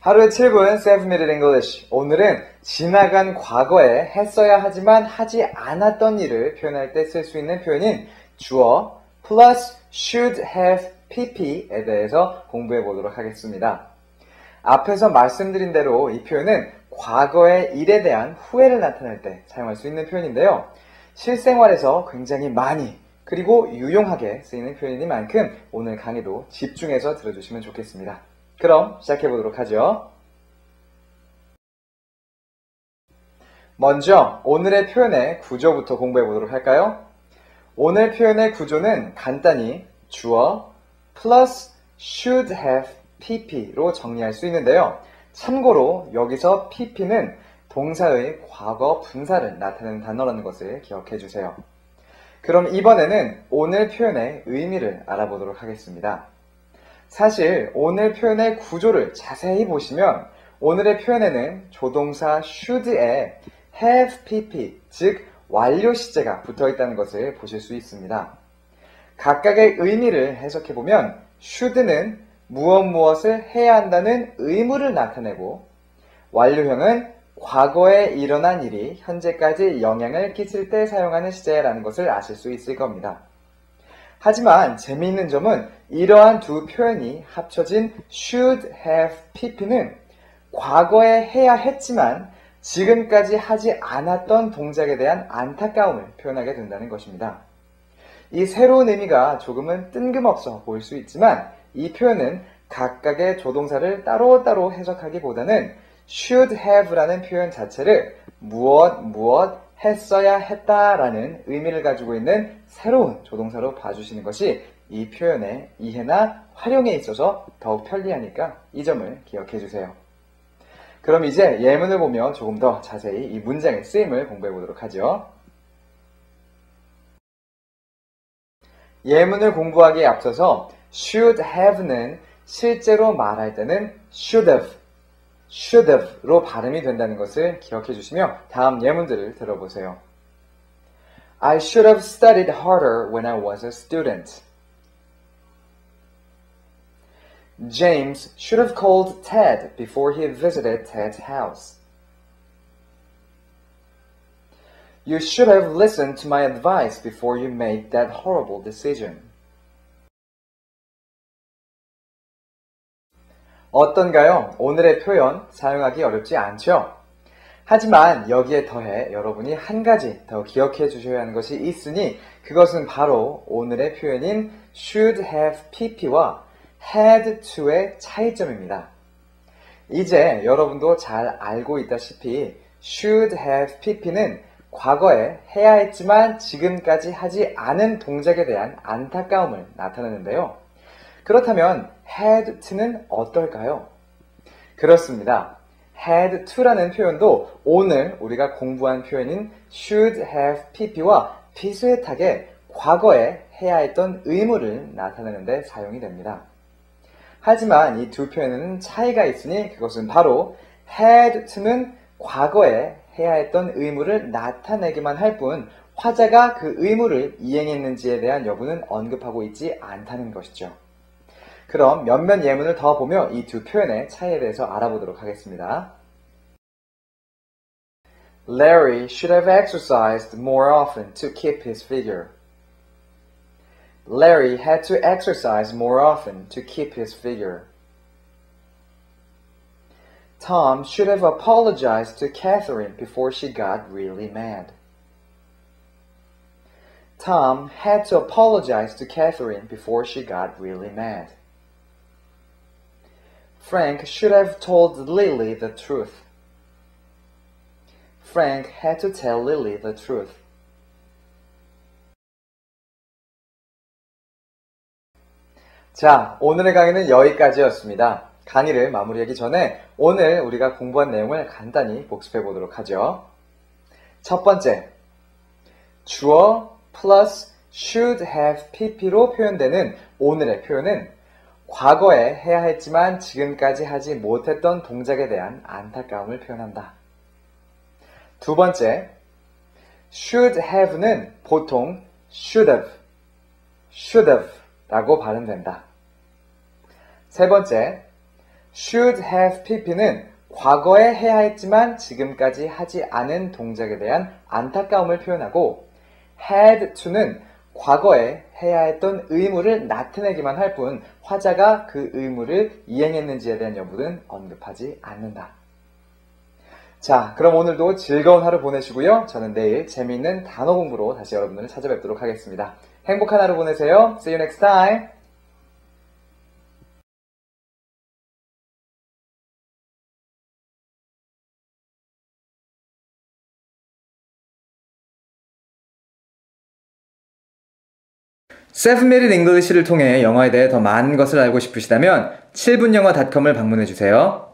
하루에 7분 7-Minute English. 오늘은 지나간 과거에 했어야 하지만 하지 않았던 일을 표현할 때 쓸 수 있는 표현인 주어 plus should have pp에 대해서 공부해 보도록 하겠습니다. 앞에서 말씀드린 대로 이 표현은 과거의 일에 대한 후회를 나타낼 때 사용할 수 있는 표현인데요. 실생활에서 굉장히 많이 그리고 유용하게 쓰이는 표현이니만큼 오늘 강의도 집중해서 들어주시면 좋겠습니다. 그럼 시작해 보도록 하죠. 먼저 오늘의 표현의 구조부터 공부해 보도록 할까요? 오늘 표현의 구조는 간단히 주어 plus should have pp로 정리할 수 있는데요. 참고로 여기서 pp는 동사의 과거 분사를 나타내는 단어라는 것을 기억해 주세요. 그럼 이번에는 오늘 표현의 의미를 알아보도록 하겠습니다. 사실 오늘 표현의 구조를 자세히 보시면 오늘의 표현에는 조동사 should에 have pp, 즉 완료 시제가 붙어 있다는 것을 보실 수 있습니다. 각각의 의미를 해석해보면 should는 무엇을 해야 한다는 의무를 나타내고 완료형은 과거에 일어난 일이 현재까지 영향을 끼칠 때 사용하는 시제라는 것을 아실 수 있을 겁니다. 하지만 재미있는 점은 이러한 두 표현이 합쳐진 should have pp는 과거에 해야 했지만 지금까지 하지 않았던 동작에 대한 안타까움을 표현하게 된다는 것입니다. 이 새로운 의미가 조금은 뜬금없어 보일 수 있지만 이 표현은 각각의 조동사를 따로따로 해석하기보다는 should have라는 표현 자체를 무엇 했어야 했다라는 의미를 가지고 있는 새로운 조동사로 봐주시는 것이 이 표현의 이해나 활용에 있어서 더욱 편리하니까 이 점을 기억해 주세요. 그럼 이제 예문을 보며 조금 더 자세히 이 문장의 쓰임을 공부해 보도록 하죠. 예문을 공부하기에 앞서서 should have는 실제로 말할 때는 should have로 발음이 된다는 것을 기억해 주시며 다음 예문들을 들어보세요. I should have studied harder when I was a student. James should have called Ted before he visited Ted's house. You should have listened to my advice before you made that horrible decision. 어떤가요? 오늘의 표현 사용하기 어렵지 않죠? 하지만 여기에 더해 여러분이 한 가지 더 기억해 주셔야 하는 것이 있으니 그것은 바로 오늘의 표현인 should have pp와 had to의 차이점입니다. 이제 여러분도 잘 알고 있다시피 should have pp는 과거에 해야 했지만 지금까지 하지 않은 동작에 대한 안타까움을 나타내는데요. 그렇다면 had to는 어떨까요? 그렇습니다. had to라는 표현도 오늘 우리가 공부한 표현인 should have pp와 비슷하게 과거에 해야 했던 의무를 나타내는 데 사용이 됩니다. 하지만 이 두 표현에는 차이가 있으니 그것은 바로 had to는 과거에 해야 했던 의무를 나타내기만 할 뿐 화자가 그 의무를 이행했는지에 대한 여부는 언급하고 있지 않다는 것이죠. 그럼 몇몇 예문을 더 보며 이 두 표현의 차이에 대해서 알아보도록 하겠습니다. Larry should have exercised more often to keep his figure. Larry had to exercise more often to keep his figure. Tom should have apologized to Catherine before she got really mad. Tom had to apologize to Catherine before she got really mad. Frank should have told Lily the truth. Frank had to tell Lily the truth. 자, 오늘의 강의는 여기까지였습니다. 강의를 마무리하기 전에 오늘 우리가 공부한 내용을 간단히 복습해 보도록 하죠. 첫 번째, 주어 plus should have pp로 표현되는 오늘의 표현은 과거에 해야 했지만 지금까지 하지 못했던 동작에 대한 안타까움을 표현한다. 두 번째, should have는 보통 should have 라고 발음된다. 세 번째, should have pp는 과거에 해야 했지만 지금까지 하지 않은 동작에 대한 안타까움을 표현하고 had to는 과거에 해야 했던 의무를 나타내기만 할 뿐 화자가 그 의무를 이행했는지에 대한 여부는 언급하지 않는다. 자, 그럼 오늘도 즐거운 하루 보내시고요. 저는 내일 재미있는 단어 공부로 다시 여러분들을 찾아뵙도록 하겠습니다. 행복한 하루 보내세요. See you next time. (7minute English를 통해 영어에 대해 더 많은 것을 알고 싶으시다면 7분영어닷컴을 방문해주세요.